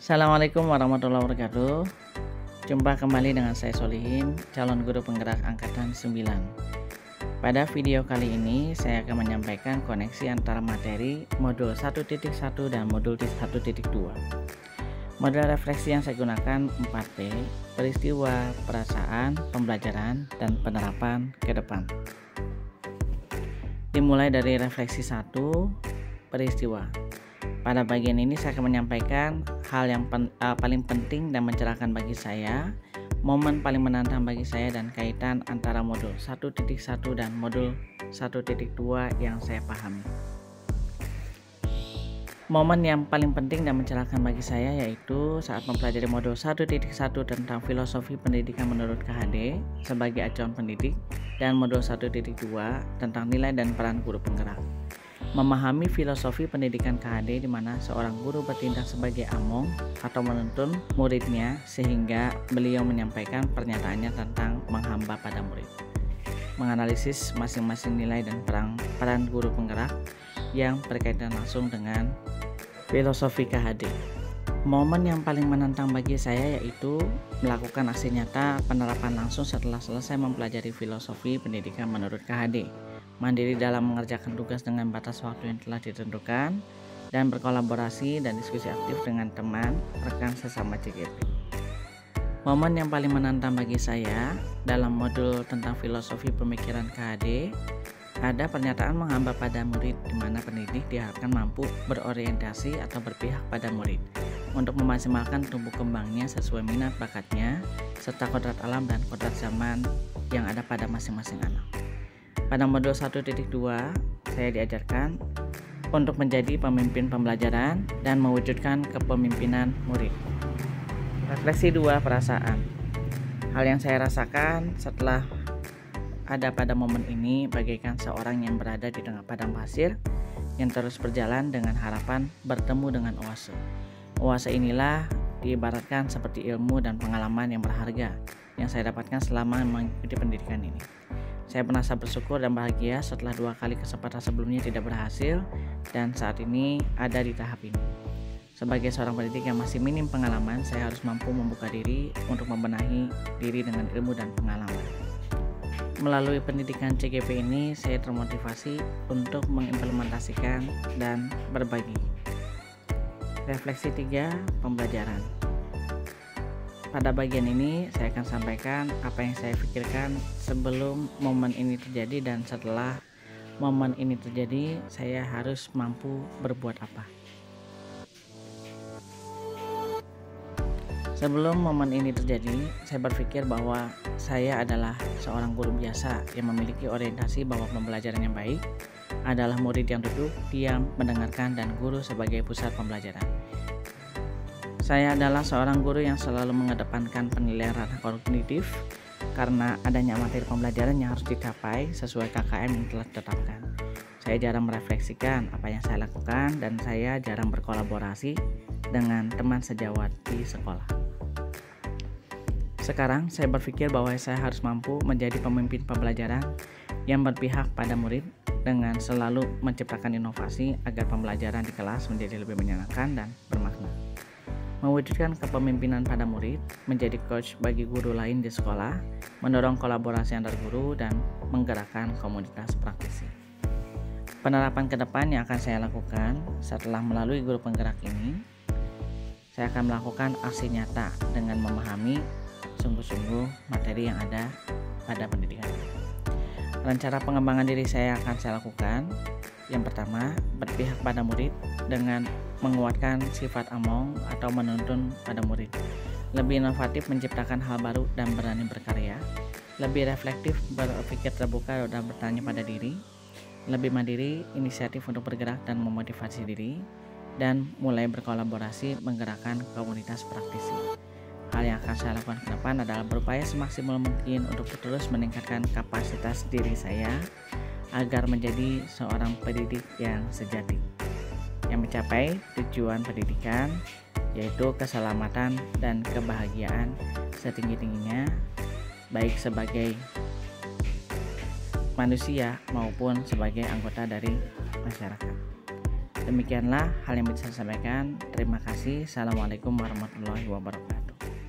Assalamualaikum warahmatullahi wabarakatuh. Jumpa kembali dengan saya Solihin, calon guru penggerak angkatan 9. Pada video kali ini saya akan menyampaikan koneksi antara materi modul 1.1 dan modul 1.2. Model refleksi yang saya gunakan 4P, peristiwa, perasaan, pembelajaran, dan penerapan ke depan. Dimulai dari refleksi 1, peristiwa. Pada bagian ini saya akan menyampaikan hal yang paling penting dan mencerahkan bagi saya, momen paling menantang bagi saya, dan kaitan antara modul 1.1 dan modul 1.2 yang saya pahami. Momen yang paling penting dan mencerahkan bagi saya yaitu saat mempelajari modul 1.1 tentang filosofi pendidikan menurut KHD sebagai acuan pendidik, dan modul 1.2 tentang nilai dan peran guru penggerak. Memahami filosofi pendidikan KHD di mana seorang guru bertindak sebagai among atau menuntun muridnya sehingga beliau menyampaikan pernyataannya tentang menghamba pada murid. Menganalisis masing-masing nilai dan peran guru penggerak yang berkaitan langsung dengan filosofi KHD. Momen yang paling menantang bagi saya yaitu melakukan aksi nyata penerapan langsung setelah selesai mempelajari filosofi pendidikan menurut KHD. Mandiri dalam mengerjakan tugas dengan batas waktu yang telah ditentukan, dan berkolaborasi dan diskusi aktif dengan teman, rekan sesama CGP. Momen yang paling menantang bagi saya dalam modul tentang filosofi pemikiran KHD, ada pernyataan menghamba pada murid di mana pendidik diharapkan mampu berorientasi atau berpihak pada murid untuk memaksimalkan tumbuh kembangnya sesuai minat bakatnya serta kodrat alam dan kodrat zaman yang ada pada masing-masing anak. Pada modul 1.2, saya diajarkan untuk menjadi pemimpin pembelajaran dan mewujudkan kepemimpinan murid. Refleksi 2, perasaan. Hal yang saya rasakan setelah ada pada momen ini bagaikan seorang yang berada di tengah padang pasir yang terus berjalan dengan harapan bertemu dengan oase. Oase inilah diibaratkan seperti ilmu dan pengalaman yang berharga yang saya dapatkan selama mengikuti pendidikan ini. Saya merasa bersyukur dan bahagia setelah 2 kali kesempatan sebelumnya tidak berhasil dan saat ini ada di tahap ini. Sebagai seorang pendidik yang masih minim pengalaman, saya harus mampu membuka diri untuk membenahi diri dengan ilmu dan pengalaman. Melalui pendidikan CGP ini, saya termotivasi untuk mengimplementasikan dan berbagi. Refleksi 3, pembelajaran. Pada bagian ini saya akan sampaikan apa yang saya pikirkan sebelum momen ini terjadi dan setelah momen ini terjadi saya harus mampu berbuat apa. Sebelum momen ini terjadi, saya berpikir bahwa saya adalah seorang guru biasa yang memiliki orientasi bahwa pembelajaran yang baik adalah murid yang duduk, diam, mendengarkan, dan guru sebagai pusat pembelajaran. Saya adalah seorang guru yang selalu mengedepankan penilaian ranah kognitif karena adanya materi pembelajaran yang harus dicapai sesuai KKM yang telah ditetapkan. Saya jarang merefleksikan apa yang saya lakukan dan saya jarang berkolaborasi dengan teman sejawat di sekolah. Sekarang saya berpikir bahwa saya harus mampu menjadi pemimpin pembelajaran yang berpihak pada murid dengan selalu menciptakan inovasi agar pembelajaran di kelas menjadi lebih menyenangkan dan bermakna. Mewujudkan kepemimpinan pada murid, menjadi coach bagi guru lain di sekolah, mendorong kolaborasi antar guru, dan menggerakkan komunitas praktisi. Penerapan ke depan yang akan saya lakukan setelah melalui guru penggerak ini, saya akan melakukan aksi nyata dengan memahami sungguh-sungguh materi yang ada pada pendidikan. Rencana pengembangan diri saya akan saya lakukan. Yang pertama, berpihak pada murid dengan menguatkan sifat among atau menuntun pada murid. Lebih inovatif menciptakan hal baru dan berani berkarya. Lebih reflektif berpikir terbuka dan bertanya pada diri. Lebih mandiri, inisiatif untuk bergerak dan memotivasi diri. Dan mulai berkolaborasi menggerakkan komunitas praktisi. Hal yang akan saya lakukan ke depan adalah berupaya semaksimal mungkin untuk terus meningkatkan kapasitas diri saya agar menjadi seorang pendidik yang sejati yang mencapai tujuan pendidikan yaitu keselamatan dan kebahagiaan setinggi-tingginya baik sebagai manusia maupun sebagai anggota dari masyarakat. Demikianlah hal yang bisa saya sampaikan. Terima kasih. Assalamualaikum warahmatullahi wabarakatuh.